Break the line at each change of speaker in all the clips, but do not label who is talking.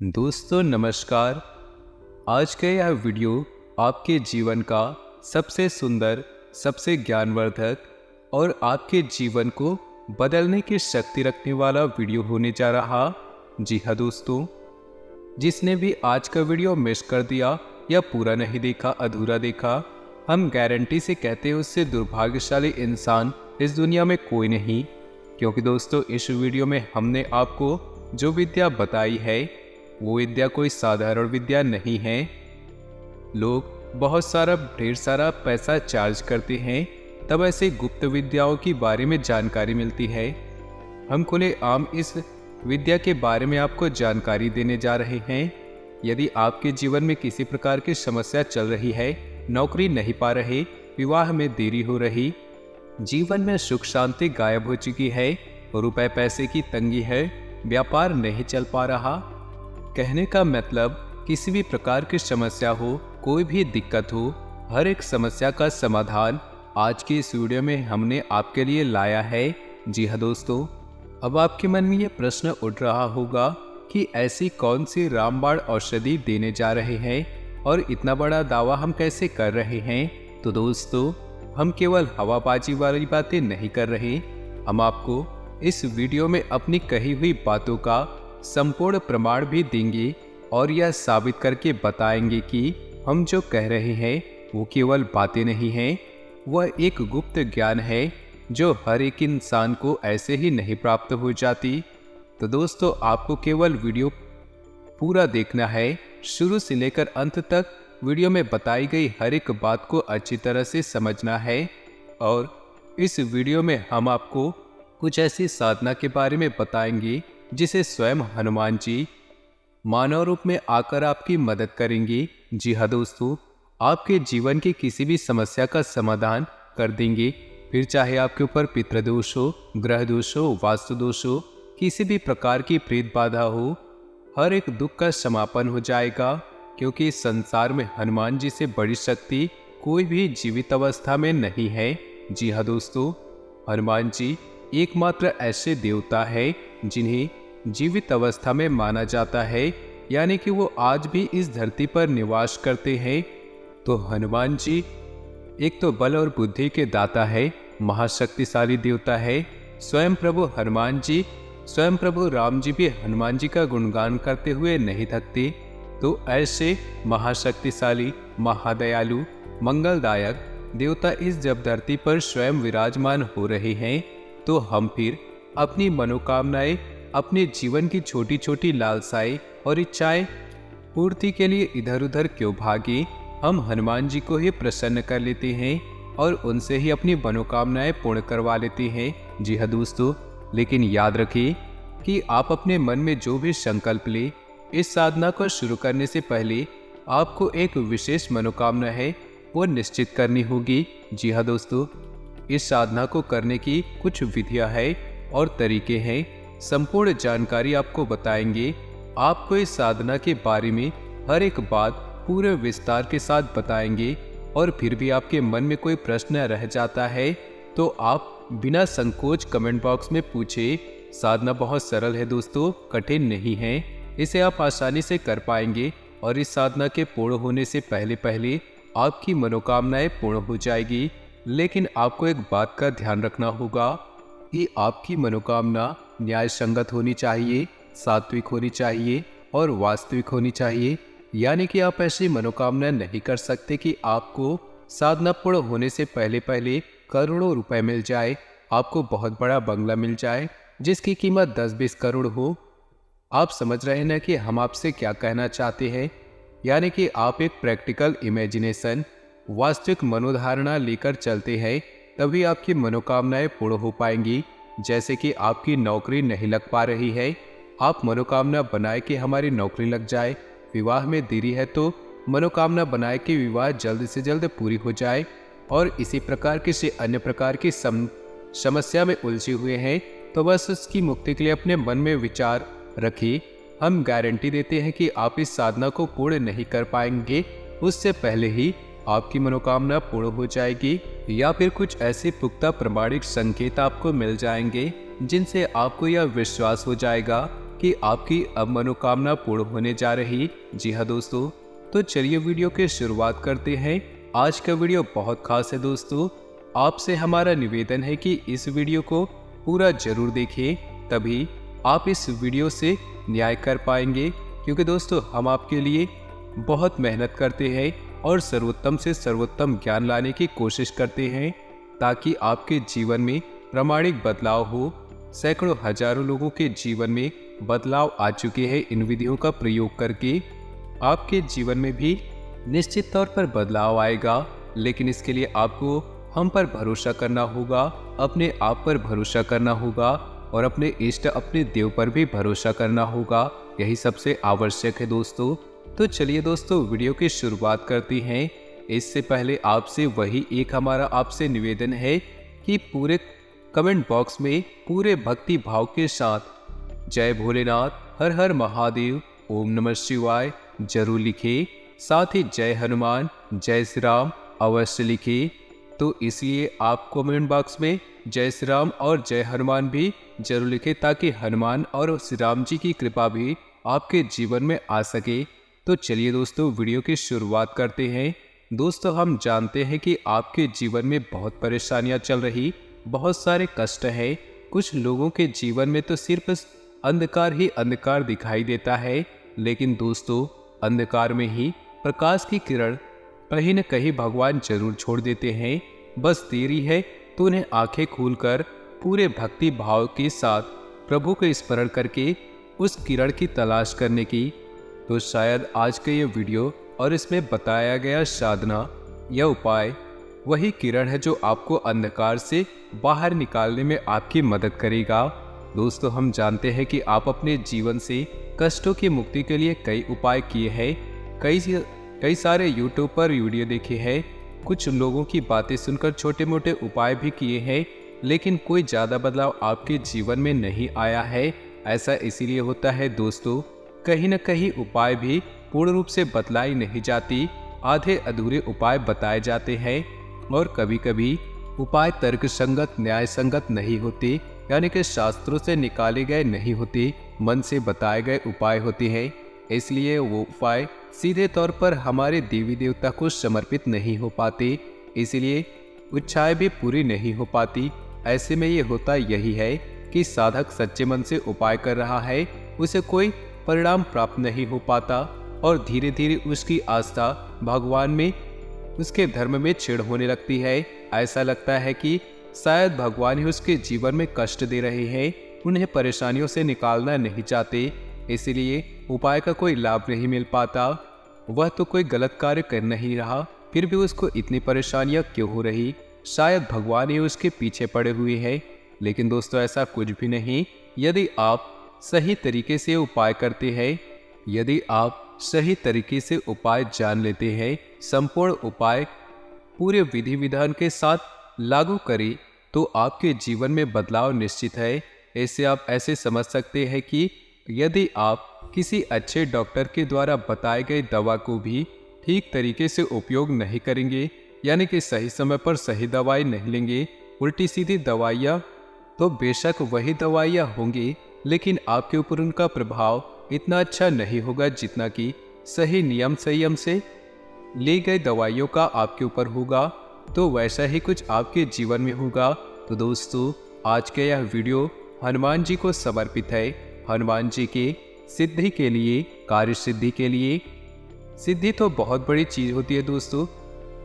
दोस्तों नमस्कार। आज का यह वीडियो आपके जीवन का सबसे सुंदर, सबसे ज्ञानवर्धक और आपके जीवन को बदलने की शक्ति रखने वाला वीडियो होने जा रहा। जी हाँ दोस्तों, जिसने भी आज का वीडियो मिस कर दिया या पूरा नहीं देखा, अधूरा देखा, हम गारंटी से कहते हैं उससे दुर्भाग्यशाली इंसान इस दुनिया में कोई नहीं। क्योंकि दोस्तों इस वीडियो में हमने आपको जो विद्या बताई है वो विद्या कोई साधारण विद्या नहीं है। लोग बहुत ढेर सारा पैसा चार्ज करते हैं तब ऐसे गुप्त विद्याओं के बारे में जानकारी मिलती है। हम खुले आम इस विद्या के बारे में आपको जानकारी देने जा रहे हैं। यदि आपके जीवन में किसी प्रकार की समस्या चल रही है, नौकरी नहीं पा रहे, विवाह में देरी हो रही, जीवन में सुख शांति गायब हो चुकी है, रुपए पैसे की तंगी है, व्यापार नहीं चल पा रहा, कहने का मतलब किसी भी प्रकार की समस्या हो, कोई भी दिक्कत हो, हर एक समस्या का समाधान आज की इस वीडियो में हमने आपके लिए लाया है। जी हाँ दोस्तों, अब आपके मन में ये प्रश्न उठ रहा होगा कि ऐसी कौन सी रामबाण औषधि देने जा रहे हैं और इतना बड़ा दावा हम कैसे कर रहे हैं। तो दोस्तों, हम केवल हवाबाजी वाली बातें नहीं कर रहे, हम आपको इस वीडियो में अपनी कही हुई बातों का संपूर्ण प्रमाण भी देंगे और यह साबित करके बताएंगे कि हम जो कह रहे हैं वो केवल बातें नहीं हैं, वह एक गुप्त ज्ञान है जो हर एक इंसान को ऐसे ही नहीं प्राप्त हो जाती। तो दोस्तों, आपको केवल वीडियो पूरा देखना है, शुरू से लेकर अंत तक वीडियो में बताई गई हर एक बात को अच्छी तरह से समझना है। और इस वीडियो में हम आपको कुछ ऐसी साधना के बारे में बताएंगे जिसे स्वयं हनुमान जी मानव रूप में आकर आपकी मदद करेंगे। जी हाँ दोस्तों, आपके जीवन की किसी भी समस्या का समाधान कर देंगे। फिर चाहे आपके ऊपर पितृदोष हो, ग्रह दोष हो, वास्तु दोष हो, किसी भी प्रकार की प्रेत बाधा हो, हर एक दुख का समापन हो जाएगा। क्योंकि इस संसार में हनुमान जी से बड़ी शक्ति कोई भी जीवित अवस्था में नहीं है। जी हाँ दोस्तों, हनुमान जी एकमात्र ऐसे देवता है जिन्हें जीवित अवस्था में माना जाता है, यानी कि वो आज भी इस धरती पर निवास करते हैं। तो हनुमान जी एक तो बल और बुद्धि के दाता है, महाशक्तिशाली देवता है। स्वयं प्रभु हनुमान जी, स्वयं प्रभु राम जी भी हनुमान जी का गुणगान करते हुए नहीं थकते। तो ऐसे महाशक्तिशाली, महादयालु, मंगलदायक देवता इस जब धरती पर स्वयं विराजमान हो रहे हैं, तो हम फिर अपनी मनोकामनाएं, अपने जीवन की छोटी छोटी लालसाएं और इच्छाएं पूर्ति के लिए इधर उधर क्यों भागे। हम हनुमान जी को ही प्रसन्न कर लेते हैं और उनसे ही अपनी मनोकामनाएं पूर्ण करवा लेते हैं। जी हाँ दोस्तों, लेकिन याद रखिए कि आप अपने मन में जो भी संकल्प ले, इस साधना को शुरू करने से पहले आपको एक विशेष मनोकामना है वो निश्चित करनी होगी। जी हाँ दोस्तों, इस साधना को करने की कुछ विधियां हैं और तरीके हैं। संपूर्ण जानकारी आपको बताएंगे। आपको इस साधना के बारे में हर एक बात पूरे विस्तार के साथ बताएंगे। और फिर भी आपके मन में कोई प्रश्न रह जाता है तो आप बिना संकोच कमेंट बॉक्स में पूछे। साधना बहुत सरल है दोस्तों, कठिन नहीं है, इसे आप आसानी से कर पाएंगे। और इस साधना के पूर्ण होने से पहले पहले आपकी मनोकामनाएं पूर्ण हो जाएगी। लेकिन आपको एक बात का ध्यान रखना होगा कि आपकी मनोकामना न्याय संगत होनी चाहिए, सात्विक होनी चाहिए और वास्तविक होनी चाहिए। यानी कि आप ऐसी मनोकामना नहीं कर सकते कि आपको साधना पूर्ण होने से पहले पहले करोड़ों रुपए मिल जाए, आपको बहुत बड़ा बंगला मिल जाए जिसकी कीमत 10-20 करोड़ हो। आप समझ रहे हैं ना कि हम आपसे क्या कहना चाहते हैं। यानी कि आप एक प्रैक्टिकल इमेजिनेशन, वास्तविक मनोधारणा लेकर चलते हैं, तभी आपकी मनोकामनाएं पूर्ण हो पाएंगी। जैसे कि आपकी नौकरी नहीं लग पा रही है, आप मनोकामना बनाए कि हमारी नौकरी लग जाए। विवाह में देरी है तो मनोकामना बनाए कि विवाह जल्द से जल्द पूरी हो जाए। और इसी प्रकार किसी अन्य प्रकार की समस्या में उलझे हुए हैं तो बस उसकी मुक्ति के लिए अपने मन में विचार रखिए। हम गारंटी देते हैं कि आप इस साधना को पूर्ण नहीं कर पाएंगे, उससे पहले ही आपकी मनोकामना पूर्ण हो जाएगी। या फिर कुछ ऐसे पुख्ता प्रमाणिक संकेत आपको मिल जाएंगे जिनसे आपको यह विश्वास हो जाएगा कि आपकी अब मनोकामना पूर्ण होने जा रही। जी हाँ दोस्तों, तो चलिए वीडियो की शुरुआत करते हैं। आज का वीडियो बहुत खास है दोस्तों। आपसे हमारा निवेदन है कि इस वीडियो को पूरा जरूर देखें, तभी आप इस वीडियो से न्याय कर पाएंगे। क्योंकि दोस्तों हम आपके लिए बहुत मेहनत करते हैं और सर्वोत्तम से सर्वोत्तम ज्ञान लाने की कोशिश करते हैं, ताकि आपके जीवन में प्रामाणिक बदलाव हो। सैकड़ों हजारों लोगों के जीवन में बदलाव आ चुके हैं इन विधियों का प्रयोग करके। आपके जीवन में भी निश्चित तौर पर बदलाव आएगा, लेकिन इसके लिए आपको हम पर भरोसा करना होगा, अपने आप पर भरोसा करना होगा और अपने इष्ट अपने देव पर भी भरोसा करना होगा। यही सबसे आवश्यक है दोस्तों। तो चलिए दोस्तों वीडियो की शुरुआत करते हैं। इससे पहले आपसे वही एक हमारा आपसे निवेदन है कि पूरे कमेंट बॉक्स में पूरे भक्ति भाव के साथ जय भोलेनाथ, हर हर महादेव, ओम नमः शिवाय जरूर लिखे। साथ ही जय हनुमान, जय श्री राम अवश्य लिखे। तो इसलिए आप कमेंट बॉक्स में जय श्री राम और जय हनुमान भी जरूर लिखें, ताकि हनुमान और श्री राम जी की कृपा भी आपके जीवन में आ सके। तो चलिए दोस्तों वीडियो की शुरुआत करते हैं। दोस्तों हम जानते हैं कि आपके जीवन में बहुत परेशानियां चल रही, बहुत सारे कष्ट हैं। कुछ लोगों के जीवन में तो सिर्फ अंधकार ही अंधकार दिखाई देता है, लेकिन दोस्तों अंधकार में ही प्रकाश की किरण कहीं न कहीं भगवान जरूर छोड़ देते हैं। बस देरी है तो उन्हें आंखें खोलकर पूरे भक्ति भाव के साथ प्रभु को स्मरण करके उस किरण की तलाश करने की। तो शायद आज का ये वीडियो और इसमें बताया गया साधना या उपाय वही किरण है जो आपको अंधकार से बाहर निकालने में आपकी मदद करेगा। दोस्तों हम जानते हैं कि आप अपने जीवन से कष्टों की मुक्ति के लिए कई उपाय किए हैं, कई सारे यूट्यूब पर वीडियो देखे हैं, कुछ लोगों की बातें सुनकर छोटे मोटे उपाय भी किए हैं, लेकिन कोई ज़्यादा बदलाव आपके जीवन में नहीं आया है। ऐसा इसीलिए होता है दोस्तों, कहीं न कहीं उपाय भी पूर्ण रूप से बतलाई नहीं जाती, आधे अधूरे उपाय बताए जाते हैं और कभी कभी उपाय तर्क संगत न्याय संगत नहीं होते, यानी कि शास्त्रों से निकाले गए नहीं होते, मन से बताए गए उपाय होते हैं। इसलिए वो उपाय सीधे तौर पर हमारे देवी देवता को समर्पित नहीं हो पाते, इसलिए इच्छाएं भी पूरी नहीं हो पाती। ऐसे में ये होता यही है कि साधक सच्चे मन से उपाय कर रहा है, उसे कोई परिणाम प्राप्त नहीं हो पाता और धीरे धीरे उसकी आस्था भगवान में, उसके धर्म में छेड़ होने लगती है। ऐसा लगता है कि शायद भगवान ही उसके जीवन में कष्ट दे रहे हैं, उन्हें परेशानियों से निकालना नहीं चाहते, इसलिए उपाय का कोई लाभ नहीं मिल पाता। वह तो कोई गलत कार्य कर नहीं रहा, फिर भी उसको इतनी परेशानियां क्यों हो रही? शायद भगवान ही उसके पीछे पड़े हुए हैं। लेकिन दोस्तों ऐसा कुछ भी नहीं। यदि आप सही तरीके से उपाय करते हैं, यदि आप सही तरीके से उपाय जान लेते हैं, संपूर्ण उपाय पूरे विधि विधान के साथ लागू करें, तो आपके जीवन में बदलाव निश्चित है। ऐसे आप ऐसे समझ सकते हैं कि यदि आप किसी अच्छे डॉक्टर के द्वारा बताए गए दवा को भी ठीक तरीके से उपयोग नहीं करेंगे, यानी कि सही समय पर सही दवाई नहीं लेंगे, उल्टी सीधी दवाइयाँ, तो बेशक वही दवाइयाँ होंगी, लेकिन आपके ऊपर उनका प्रभाव इतना अच्छा नहीं होगा जितना कि सही नियम संयम से ली गई दवाइयों का आपके ऊपर होगा। तो वैसा ही कुछ आपके जीवन में होगा। तो दोस्तों आज का यह वीडियो हनुमान जी को समर्पित है, हनुमान जी के सिद्धि के लिए, कार्य सिद्धि के लिए। सिद्धि तो बहुत बड़ी चीज होती है दोस्तों,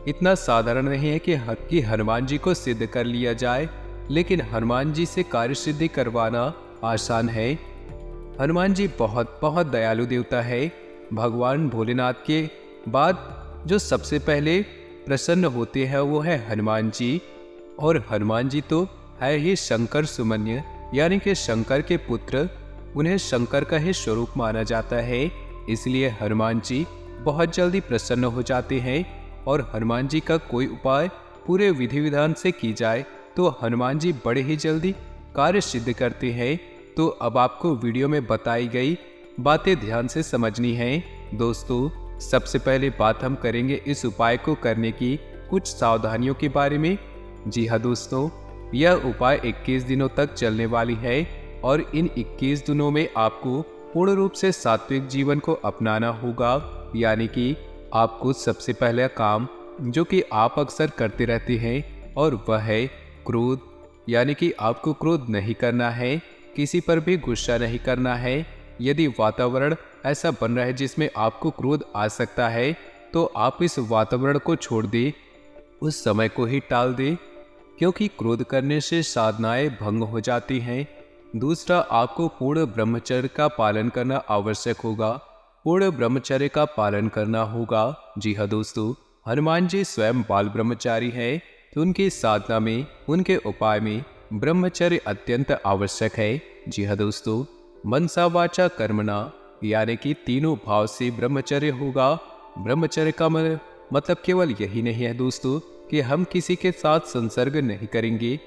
इतना साधारण नहीं है कि हनुमान जी को सिद्ध कर लिया जाए, लेकिन हनुमान जी से कार्य सिद्धि करवाना आसान है। हनुमान जी बहुत बहुत दयालु देवता है। भगवान भोलेनाथ के बाद जो सबसे पहले प्रसन्न होते हैं वो है हनुमान जी, और हनुमान जी तो है ही शंकर सुमन्य, यानी कि शंकर के पुत्र, उन्हें शंकर का ही स्वरूप माना जाता है। इसलिए हनुमान जी बहुत जल्दी प्रसन्न हो जाते हैं और हनुमान जी का कोई उपाय पूरे विधि विधान से की जाए तो हनुमान जी बड़े ही जल्दी कार्य सिद्ध करते हैं। तो अब आपको वीडियो में बताई गई बातें ध्यान से समझनी है। दोस्तों सबसे पहले बात हम करेंगे इस उपाय को करने की कुछ सावधानियों के बारे में। जी हाँ दोस्तों, यह उपाय 21 दिनों तक चलने वाली है। और इन 21 दिनों में आपको पूर्ण रूप से सात्विक जीवन को अपनाना होगा। यानी कि आपको सबसे पहला काम जो कि आप अक्सर करते रहते हैं और वह है क्रोध। यानी कि आपको क्रोध नहीं करना है, किसी पर भी गुस्सा नहीं करना है। यदि वातावरण ऐसा बन रहा है जिसमें आपको क्रोध आ सकता है तो आप इस वातावरण को छोड़ दें, उस समय को ही टाल दें, क्योंकि क्रोध करने से साधनाएं भंग हो जाती हैं। दूसरा, आपको पूर्ण ब्रह्मचर्य का पालन करना आवश्यक होगा। पूर्ण ब्रह्मचर्य का पालन करना होगा। जी हाँ दोस्तों, हनुमान जी स्वयं बाल ब्रह्मचारी हैं, तो उनकी साधना में, उनके उपाय में ब्रह्मचर्य अत्यंत आवश्यक है। जी हाँ दोस्तों, मनसा वाचा कर्मणा यानी कि तीनों भाव से ब्रह्मचर्य होगा। ब्रह्मचर्य का मतलब केवल यही नहीं है दोस्तों कि हम किसी के साथ संसर्ग नहीं करेंगे।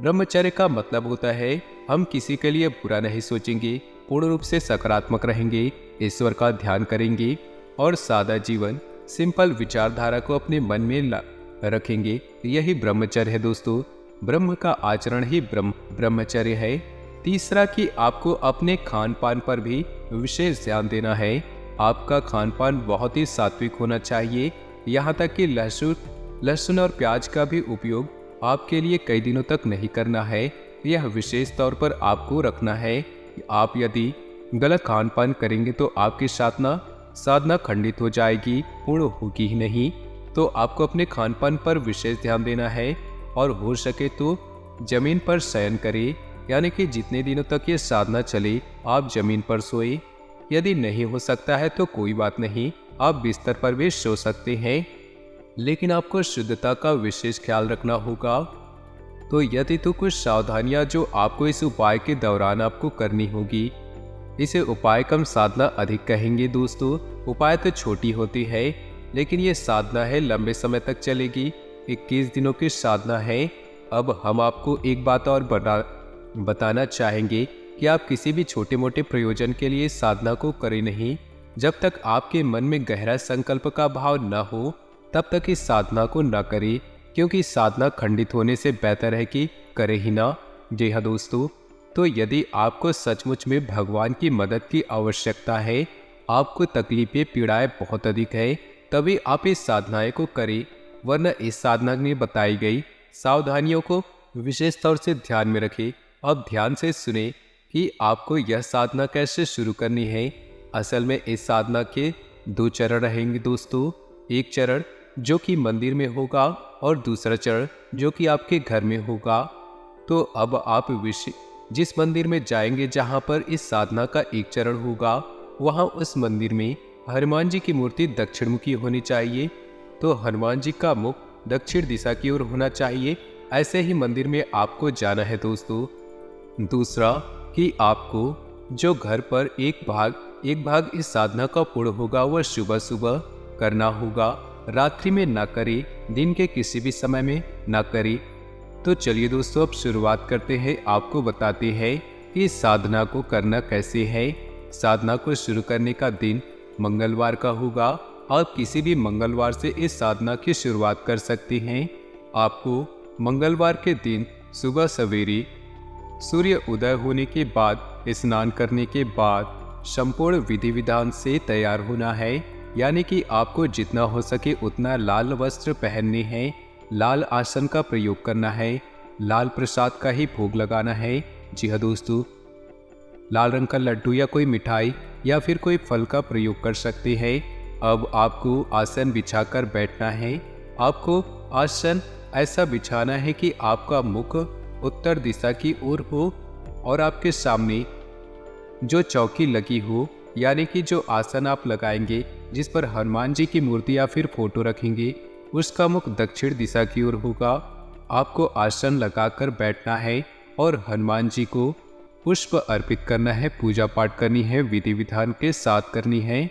ब्रह्मचर्य का मतलब होता है हम किसी के लिए बुरा नहीं सोचेंगे, पूर्ण रूप से सकारात्मक रहेंगे, ईश्वर का ध्यान करेंगे और सादा जीवन, सिंपल विचारधारा को अपने मन में रखेंगे। यही ब्रह्मचर्य है दोस्तों। ब्रह्म का आचरण ही ब्रह्मचर्य है। तीसरा कि आपको अपने खान पान पर भी विशेष ध्यान देना है। आपका खान पान बहुत ही सात्विक होना चाहिए। यहाँ तक कि लहसुन और प्याज का भी उपयोग आपके लिए कई दिनों तक नहीं करना है। यह विशेष तौर पर आपको रखना है। आप यदि गलत खान पान करेंगे तो आपकी साधना खंडित हो जाएगी, पूर्ण होगी ही नहीं। तो आपको अपने खान पान पर विशेष ध्यान देना है और हो सके तो जमीन पर शयन करें। यानी कि जितने दिनों तक ये साधना चले आप जमीन पर सोए। यदि नहीं हो सकता है तो कोई बात नहीं, आप बिस्तर पर भी सो सकते हैं, लेकिन आपको शुद्धता का विशेष ख्याल रखना होगा। तो यदि तो कुछ सावधानियां जो आपको इस उपाय के दौरान आपको करनी होगी। इसे उपाय कम साधना अधिक कहेंगे दोस्तों। उपाय तो छोटी होती है, लेकिन ये साधना है लंबे समय तक चलेगी। 21 दिनों की साधना है। अब हम आपको एक बात और बताना चाहेंगे कि आप किसी भी छोटे मोटे प्रयोजन के लिए साधना को करें नहीं। जब तक आपके मन में गहरा संकल्प का भाव न हो तब तक इस साधना को न करें, क्योंकि साधना खंडित होने से बेहतर है कि करे ही ना। जी हाँ दोस्तों, तो यदि आपको सचमुच में भगवान की मदद की आवश्यकता है, आपको तकलीफें पीड़ाएं बहुत अधिक है, तभी आप इस साधनाएं को करें। वरना इस साधना में बताई गई सावधानियों को विशेष तौर से ध्यान में रखें। अब ध्यान से सुने कि आपको यह साधना कैसे शुरू करनी है। असल में इस साधना के 2 चरण रहेंगे दोस्तों। एक चरण जो कि मंदिर में होगा और दूसरा चरण जो कि आपके घर में होगा। तो अब आप जिस मंदिर में जाएंगे जहां पर इस साधना का एक चरण होगा, वहां उस मंदिर में हनुमान जी की मूर्ति दक्षिण मुखी होनी चाहिए। तो हनुमान जी का मुख दक्षिण दिशा की ओर होना चाहिए। ऐसे ही मंदिर में आपको जाना है दोस्तों। दूसरा कि आपको जो घर पर एक भाग इस साधना का पूर्ण होगा वह सुबह सुबह करना होगा। रात्रि में ना करें, दिन के किसी भी समय में ना करें। तो चलिए दोस्तों, अब शुरुआत करते हैं। आपको बताते हैं कि इस साधना को करना कैसे है। साधना को शुरू करने का दिन मंगलवार का होगा। आप किसी भी मंगलवार से इस साधना की शुरुआत कर सकते हैं। आपको मंगलवार के दिन सुबह सवेरे सूर्य उदय होने के बाद, स्नान करने के बाद संपूर्ण विधि विधान से तैयार होना है। यानी कि आपको जितना हो सके उतना लाल वस्त्र पहनने हैं, लाल आसन का प्रयोग करना है, लाल प्रसाद का ही भोग लगाना है। जी हाँ दोस्तों, लाल रंग का लड्डू या कोई मिठाई या फिर कोई फल का प्रयोग कर सकते हैं। अब आपको आसन बिछाकर बैठना है। आपको आसन ऐसा बिछाना है कि आपका मुख उत्तर दिशा की ओर हो और आपके सामने जो चौकी लगी हो, यानी कि जो आसन आप लगाएंगे जिस पर हनुमान जी की मूर्ति या फिर फोटो रखेंगे, उसका मुख दक्षिण दिशा की ओर होगा। आपको आसन लगाकर बैठना है और हनुमान जी को पुष्प अर्पित करना है, पूजा पाठ करनी है, विधि विधान के साथ करनी है,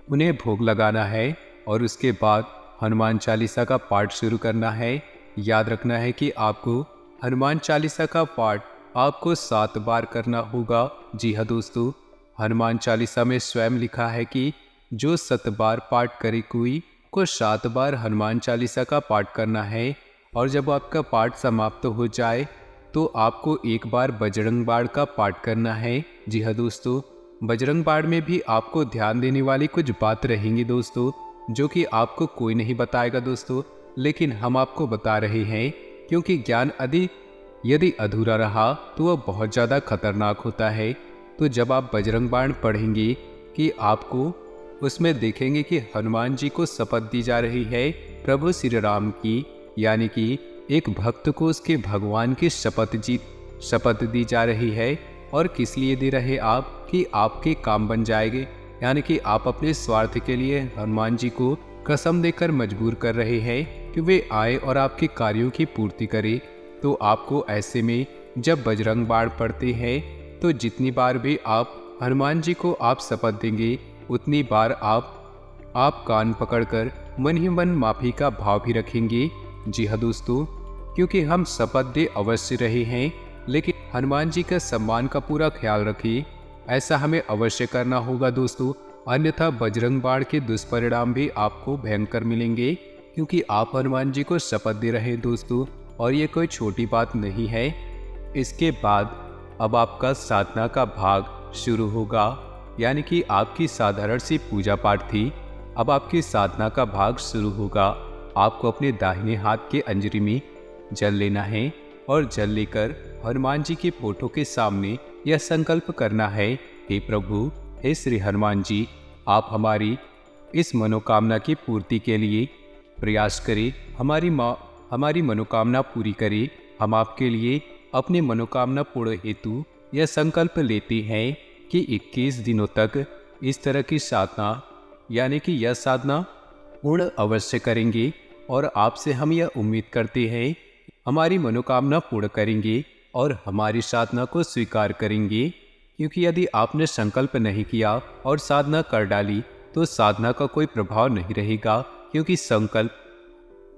उन्हें भोग लगाना है और उसके बाद हनुमान चालीसा का पाठ शुरू करना है। याद रखना है कि आपको हनुमान चालीसा का पाठ आपको 7 बार करना होगा। जी हाँ दोस्तों, हनुमान चालीसा में स्वयं लिखा है कि जो 7 बार पाठ करे कोई को 7 बार हनुमान चालीसा का पाठ करना है। और जब आपका पाठ समाप्त हो जाए तो आपको एक बार बजरंग बाण का पाठ करना है। जी हाँ दोस्तों, बजरंग बाण में भी आपको ध्यान देने वाली कुछ बात रहेंगी दोस्तों, जो कि आपको कोई नहीं बताएगा दोस्तों, लेकिन हम आपको बता रहे हैं, क्योंकि ज्ञान यदि अधूरा रहा तो वह बहुत ज़्यादा खतरनाक होता है। तो जब आप बजरंग बाण पढ़ेंगे कि आपको उसमें देखेंगे कि हनुमान जी को शपथ दी जा रही है प्रभु श्री राम की, यानी कि एक भक्त को उसके भगवान की शपथ दी जा रही है। और किस लिए दे रहे आप, कि आपके काम बन जाएंगे, यानी कि आप अपने स्वार्थ के लिए हनुमान जी को कसम देकर मजबूर कर रहे हैं कि वे आए और आपके कार्यों की पूर्ति करें। तो आपको ऐसे में जब बजरंग बाण पढ़ते हैं तो जितनी बार भी आप हनुमान जी को आप शपथ देंगे, उतनी बार आप कान पकड़कर मन ही मन माफी का भाव भी रखेंगे। जी हाँ दोस्तों, क्योंकि हम शपथ दे अवश्य रहे हैं, लेकिन हनुमान जी का सम्मान का पूरा ख्याल रखिए, ऐसा हमें अवश्य करना होगा दोस्तों, अन्यथा बजरंग बाण के दुष्परिणाम भी आपको भयंकर मिलेंगे, क्योंकि आप हनुमान जी को शपथ दे रहे हैं दोस्तों, और ये कोई छोटी बात नहीं है। इसके बाद अब आपका साधना का भाग शुरू होगा, यानी कि आपकी साधारण सी पूजा पाठ थी, अब आपकी साधना का भाग शुरू होगा। आपको अपने दाहिने हाथ के अंजलि में जल लेना है और जल लेकर हनुमान जी के फोटो के सामने यह संकल्प करना है, हे प्रभु, हे श्री हनुमान जी, आप हमारी इस मनोकामना की पूर्ति के लिए प्रयास करें, हमारी मनोकामना पूरी करें। हम आपके लिए अपनी मनोकामना पूर्ण हेतु यह संकल्प लेते हैं कि 21 दिनों तक इस तरह की साधना, यानी कि यह साधना पूर्ण अवश्य करेंगे, और आपसे हम यह उम्मीद करते हैं हमारी मनोकामना पूर्ण करेंगे और हमारी साधना को स्वीकार करेंगे। क्योंकि यदि आपने संकल्प नहीं किया और साधना कर डाली तो साधना का कोई प्रभाव नहीं रहेगा, क्योंकि संकल्प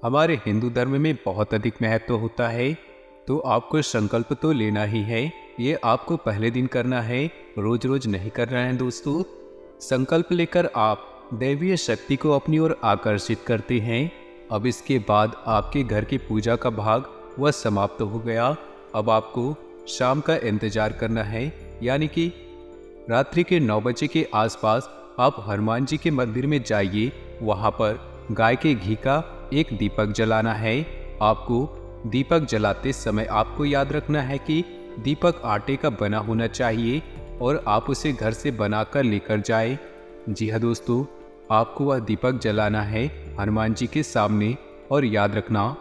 हमारे हिंदू धर्म में बहुत अधिक महत्व होता है। तो आपको संकल्प तो लेना ही है, ये आपको पहले दिन करना है, रोज रोज नहीं करना है दोस्तों। संकल्प लेकर आप दैवीय शक्ति को अपनी ओर आकर्षित करते हैं। अब इसके बाद आपके घर की पूजा का भाग वह समाप्त हो गया। अब आपको शाम का इंतजार करना है, यानी कि रात्रि के 9 बजे के आसपास आप हनुमान जी के मंदिर में जाइए। वहाँ पर गाय के घी का एक दीपक जलाना है। आपको दीपक जलाते समय आपको याद रखना है कि दीपक आटे का बना होना चाहिए और आप उसे घर से बनाकर लेकर जाएं। जी हाँ दोस्तों, आपको वह दीपक जलाना है हनुमान जी के सामने। और याद रखना,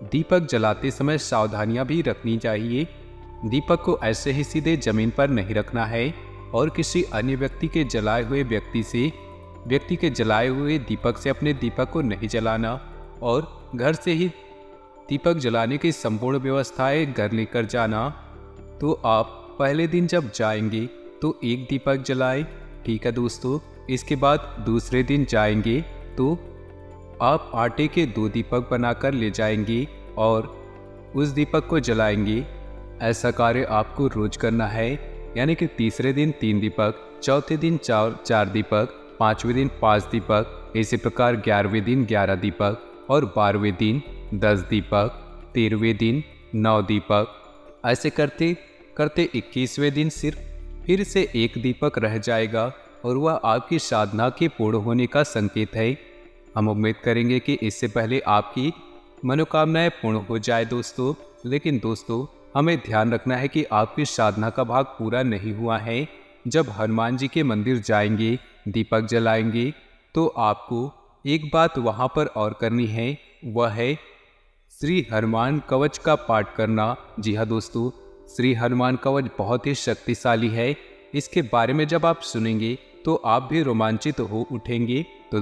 दीपक जलाते समय सावधानियां भी रखनी चाहिए। दीपक को ऐसे ही सीधे जमीन पर नहीं रखना है और किसी अन्य व्यक्ति के जलाए हुए दीपक से अपने दीपक को नहीं जलाना, और घर से ही दीपक जलाने की संपूर्ण व्यवस्थाएं घर लेकर जाना। तो आप पहले दिन जब जाएंगे तो एक दीपक जलाएं, ठीक है दोस्तों। इसके बाद दूसरे दिन जाएंगे तो आप आटे के 2 दीपक बनाकर ले जाएंगे और उस दीपक को जलाएंगे। ऐसा कार्य आपको रोज करना है, यानी कि तीसरे दिन 3 दीपक, चौथे दिन 4 दीपक, 5वें दिन 5 दीपक, इसी प्रकार 11वें दिन 11 दीपक और 12वें दिन 10 दीपक, 13वें दिन 9 दीपक। ऐसे करते करते 21वें दिन सिर्फ फिर से 1 दीपक रह जाएगा और वह आपकी साधना के पूर्ण होने का संकेत है। हम उम्मीद करेंगे कि इससे पहले आपकी मनोकामनाएं पूर्ण हो जाए दोस्तों। लेकिन दोस्तों, हमें ध्यान रखना है कि आपकी साधना का भाग पूरा नहीं हुआ है। जब हनुमान जी के मंदिर जाएंगे, दीपक जलाएंगे, तो आपको एक बात वहाँ पर और करनी है, वह है श्री हनुमान कवच का पाठ करना। जी हाँ दोस्तों, श्री हनुमान कवच बहुत ही शक्तिशाली है। इसके बारे में जब आप सुनेंगे तो आप भी रोमांचित हो उठेंगे। तो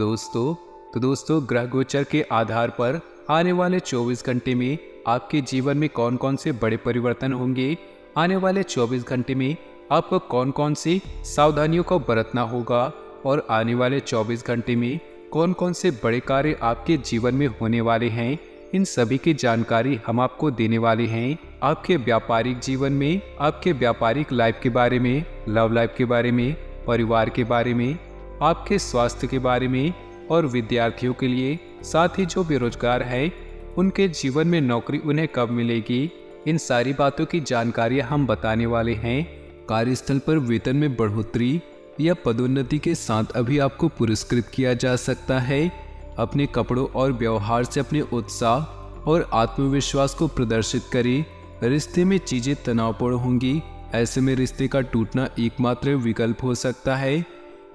दोस्तों ग्रह गोचर के आधार पर आने वाले 24 घंटे में आपके जीवन में कौन कौन से बड़े परिवर्तन होंगे, आने वाले 24 घंटे में आपको कौन कौन सी सावधानियों को बरतना होगा, और आने वाले 24 घंटे में कौन कौन से बड़े कार्य आपके जीवन में होने वाले हैं, इन सभी की जानकारी हम आपको देने वाले हैं। आपके व्यापारिक जीवन में, आपके व्यापारिक लाइफ के बारे में, लव लाइफ के बारे में, परिवार के बारे में, आपके स्वास्थ्य के बारे में, और विद्यार्थियों के लिए, साथ ही जो बेरोजगार है उनके जीवन में नौकरी उन्हें कब मिलेगी, इन सारी बातों की जानकारी हम बताने वाले हैं। कार्यस्थल पर वेतन में बढ़ोतरी या पदोन्नति के साथ अभी आपको पुरस्कृत किया जा सकता है। अपने कपड़ों और व्यवहार से अपने उत्साह और आत्मविश्वास को प्रदर्शित करें। रिश्ते में चीजें तनावपूर्ण होंगी, ऐसे में रिश्ते का टूटना एकमात्र विकल्प हो सकता है।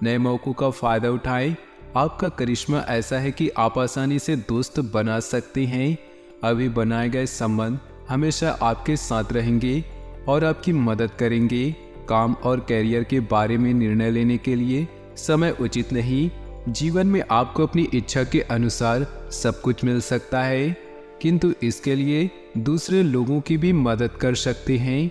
नए मौकों का फायदा उठाएं। आपका करिश्मा ऐसा है कि आप आसानी से दोस्त बना सकते हैं। अभी बनाए गए संबंध हमेशा आपके साथ रहेंगे और आपकी मदद करेंगे। काम और कैरियर के बारे में निर्णय लेने के लिए समय उचित नहीं। जीवन में आपको अपनी इच्छा के अनुसार सब कुछ मिल सकता है, किंतु इसके लिए दूसरे लोगों की भी मदद कर सकते हैं।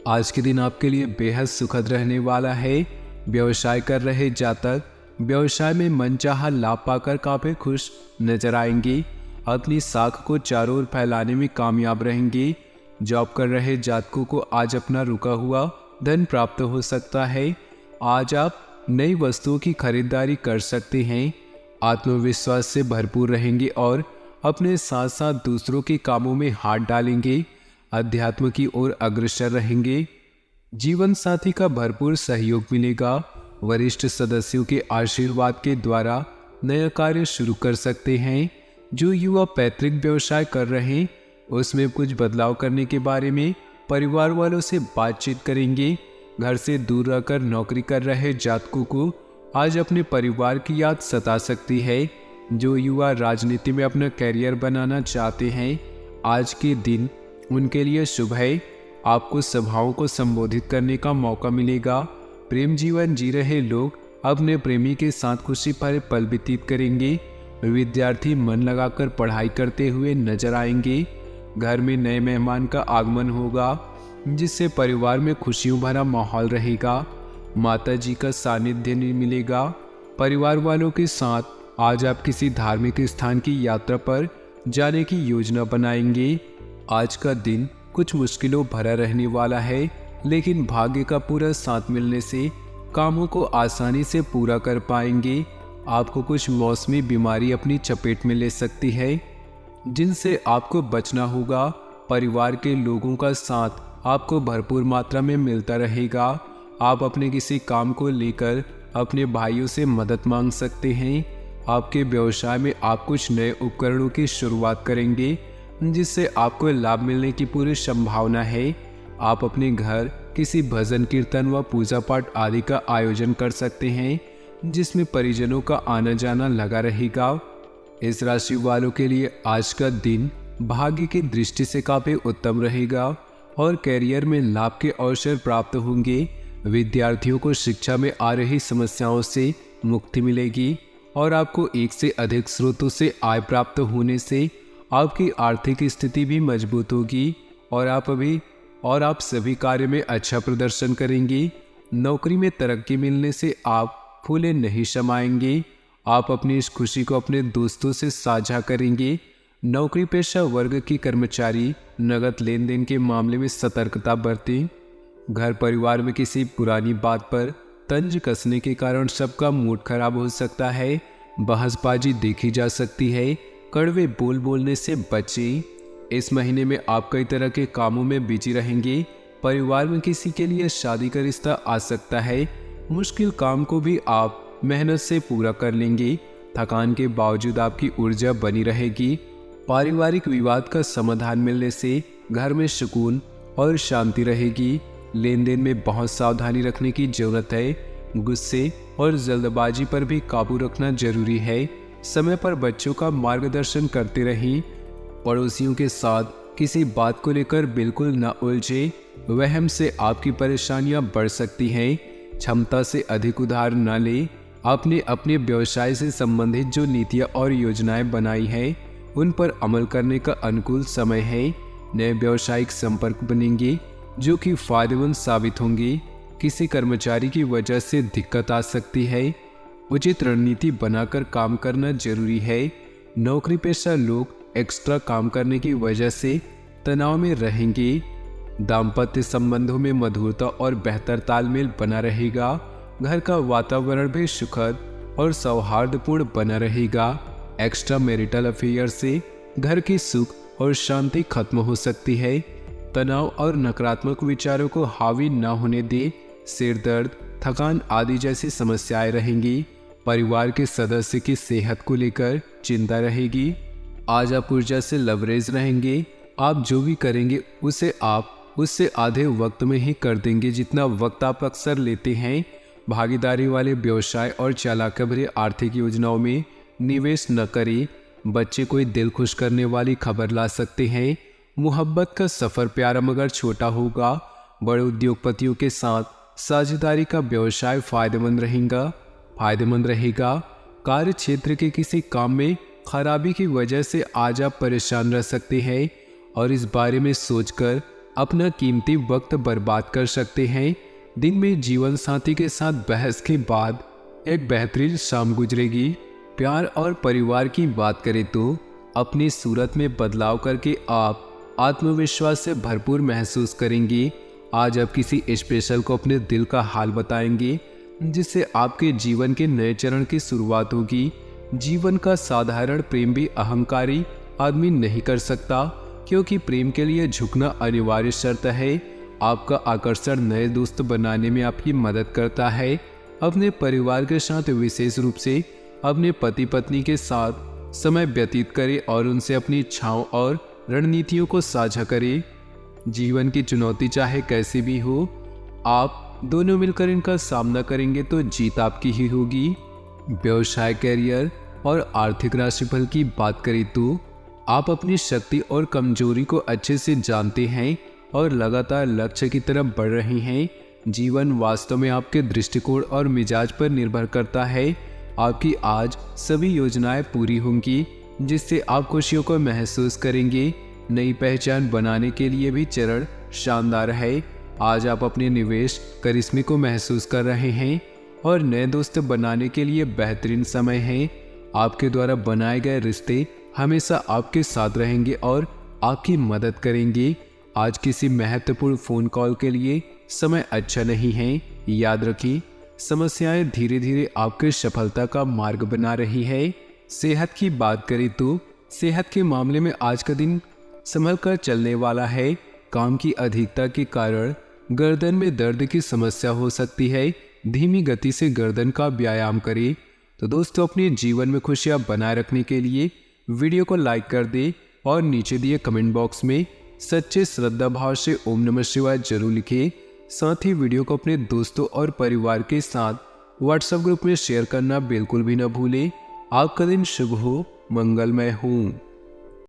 आज के दिन आपके लिए बेहद सुखद रहने वाला है। व्यवसाय कर रहे जातक व्यवसाय में मनचाहा लाभ पाकर काफी खुश नजर आएंगे। अपनी साख को चारों ओर फैलाने में कामयाब रहेंगे। जॉब कर रहे जातकों को आज अपना रुका हुआ धन प्राप्त हो सकता है। आज आप नई वस्तुओं की खरीदारी कर सकते हैं। आत्मविश्वास से भरपूर रहेंगे और अपने साथ साथ दूसरों के कामों में हाथ डालेंगे। अध्यात्म की ओर अग्रसर रहेंगे। जीवन साथी का भरपूर सहयोग मिलेगा। वरिष्ठ सदस्यों के आशीर्वाद के द्वारा नया कार्य शुरू कर सकते हैं। जो युवा पैतृक व्यवसाय कर रहे हैं उसमें कुछ बदलाव करने के बारे में परिवार वालों से बातचीत करेंगे। घर से दूर रहकर नौकरी कर रहे जातकों को आज अपने परिवार की याद सता सकती है। जो युवा राजनीति में अपना कैरियर बनाना चाहते हैं आज के दिन उनके लिए शुभ है। आपको सभाओं को संबोधित करने का मौका मिलेगा। प्रेम जीवन जी रहे लोग अपने प्रेमी के साथ खुशी भरे पल व्यतीत करेंगे। विद्यार्थी मन लगाकर पढ़ाई करते हुए नजर आएंगे। घर में नए मेहमान का आगमन होगा जिससे परिवार में खुशियों भरा माहौल रहेगा। माता जी का सानिध्य मिलेगा। परिवार वालों के साथ आज आप किसी धार्मिक स्थान की यात्रा पर जाने की योजना बनाएंगे। आज का दिन कुछ मुश्किलों भरा रहने वाला है, लेकिन भाग्य का पूरा साथ मिलने से कामों को आसानी से पूरा कर पाएंगे। आपको कुछ मौसमी बीमारी अपनी चपेट में ले सकती है जिनसे आपको बचना होगा। परिवार के लोगों का साथ आपको भरपूर मात्रा में मिलता रहेगा। आप अपने किसी काम को लेकर अपने भाइयों से मदद मांग सकते हैं। आपके व्यवसाय में आप कुछ नए उपकरणों की शुरुआत करेंगे जिससे आपको लाभ मिलने की पूरी संभावना है। आप अपने घर किसी भजन कीर्तन व पूजा पाठ आदि का आयोजन कर सकते हैं जिसमें परिजनों का आना जाना लगा रहेगा। इस राशि वालों के लिए आज का दिन भाग्य की दृष्टि से काफी उत्तम रहेगा और कैरियर में लाभ के अवसर प्राप्त होंगे। विद्यार्थियों को शिक्षा में आ रही समस्याओं से मुक्ति मिलेगी और आपको एक से अधिक स्रोतों से आय प्राप्त होने से आपकी आर्थिक स्थिति भी मजबूत होगी और आप सभी कार्य में अच्छा प्रदर्शन करेंगे। नौकरी में तरक्की मिलने से आप फूले नहीं समाएंगे। आप अपनी इस खुशी को अपने दोस्तों से साझा करेंगे। नौकरी पेशा वर्ग की कर्मचारी नगद लेन देन के मामले में सतर्कता बरतें। घर परिवार में किसी पुरानी बात पर तंज कसने के कारण सबका मूड खराब हो सकता है। बहसबाजी देखी जा सकती है। कड़वे बोल बोलने से बचें। इस महीने में आप कई तरह के कामों में बिजी रहेंगे। परिवार में किसी के लिए शादी का रिश्ता आ सकता है। मुश्किल काम को भी आप मेहनत से पूरा कर लेंगे। थकान के बावजूद आपकी ऊर्जा बनी रहेगी। पारिवारिक विवाद का समाधान मिलने से घर में सुकून और शांति रहेगी। लेन देन में बहुत सावधानी रखने की जरूरत है। गुस्से और जल्दबाजी पर भी काबू रखना जरूरी है। समय पर बच्चों का मार्गदर्शन करते रहें। पड़ोसियों के साथ किसी बात को लेकर बिल्कुल न उलझे। वहम से आपकी परेशानियां बढ़ सकती हैं। क्षमता से अधिक उधार न ले। आपने अपने व्यवसाय से संबंधित जो नीतियां और योजनाएं बनाई हैं उन पर अमल करने का अनुकूल समय है। नए व्यावसायिक संपर्क बनेंगे जो कि फायदेमंद साबित होंगे। किसी कर्मचारी की वजह से दिक्कत आ सकती है। उचित रणनीति बनाकर काम करना जरूरी है। नौकरी पेशा लोग एक्स्ट्रा काम करने की वजह से तनाव में रहेंगे। दाम्पत्य संबंधों में मधुरता और बेहतर तालमेल बना रहेगा। घर का वातावरण भी सुखद और सौहार्दपूर्ण बना रहेगा। एक्स्ट्रा मैरिटल अफेयर से घर की सुख और शांति खत्म हो सकती है। तनाव और नकारात्मक विचारों को हावी न होने दे। सिर दर्द, थकान आदि जैसी समस्याएं रहेंगी। परिवार के सदस्य की सेहत को लेकर चिंता रहेगी। आज आप ऊर्जा से लवरेज रहेंगे। आप जो भी करेंगे उसे आप उससे आधे वक्त में ही कर देंगे जितना वक्त आप अक्सर लेते हैं। भागीदारी वाले व्यवसाय और चालाकी भरी आर्थिक योजनाओं में निवेश न करें। बच्चे कोई दिल खुश करने वाली खबर ला सकते हैं। मोहब्बत का सफ़र प्यारा मगर छोटा होगा। बड़े उद्योगपतियों के साथ साझेदारी का व्यवसाय फायदेमंद रहेगा। कार्य क्षेत्र के किसी काम में खराबी की वजह से आज आप परेशान रह सकते हैं और इस बारे में सोचकर अपना कीमती वक्त बर्बाद कर सकते हैं। दिन में जीवन साथी के साथ बहस के बाद एक बेहतरीन शाम गुजरेगी। प्यार और परिवार की बात करें तो अपनी सूरत में बदलाव करके आप आत्मविश्वास से भरपूर महसूस करेंगे। आज आप किसी स्पेशल को अपने दिल का हाल बताएंगे जिससे आपके जीवन के नए चरण की शुरुआत होगी। जीवन का साधारण प्रेम भी अहंकारी आदमी नहीं कर सकता, क्योंकि प्रेम के लिए झुकना अनिवार्य शर्त है। आपका आकर्षण नए दोस्त बनाने में आपकी मदद करता है। अपने परिवार के साथ, विशेष रूप से अपने पति पत्नी के साथ समय व्यतीत करें और उनसे अपनी इच्छाओं और रणनीतियों को साझा करें। जीवन की चुनौती चाहे कैसी भी हो, आप दोनों मिलकर इनका सामना करेंगे तो जीत आपकी ही होगी। व्यवसाय, कैरियर और आर्थिक राशिफल की बात करें तो आप अपनी शक्ति और कमजोरी को अच्छे से जानते हैं और लगातार लक्ष्य की तरफ बढ़ रहे हैं। जीवन वास्तव में आपके दृष्टिकोण और मिजाज पर निर्भर करता है। आपकी आज सभी योजनाएं पूरी होंगी जिससे आप खुशियों को महसूस करेंगे। नई पहचान बनाने के लिए भी चरण शानदार है। आज आप अपने निवेश करिश्मे को महसूस कर रहे हैं और नए दोस्त बनाने के लिए बेहतरीन समय है। आपके द्वारा बनाए गए रिश्ते हमेशा आपके साथ रहेंगे और आपकी मदद करेंगे। आज किसी महत्वपूर्ण फ़ोन कॉल के लिए समय अच्छा नहीं है। याद रखिए, समस्याएं धीरे धीरे आपके सफलता का मार्ग बना रही है। सेहत की बात करें तो सेहत के मामले में आज का दिन संभल कर चलने वाला है। काम की अधिकता के कारण गर्दन में दर्द की समस्या हो सकती है। धीमी गति से गर्दन का व्यायाम करें। तो दोस्तों, अपने जीवन में खुशियां बनाए रखने के लिए वीडियो को लाइक कर दें और नीचे दिए कमेंट बॉक्स में सच्चे श्रद्धा भाव से ओम नमः शिवाय जरूर लिखें। साथ ही वीडियो को अपने दोस्तों और परिवार के साथ व्हाट्सएप ग्रुप में शेयर करना बिल्कुल भी न भूलें। आपका दिन शुभ हो, मंगलमय हो।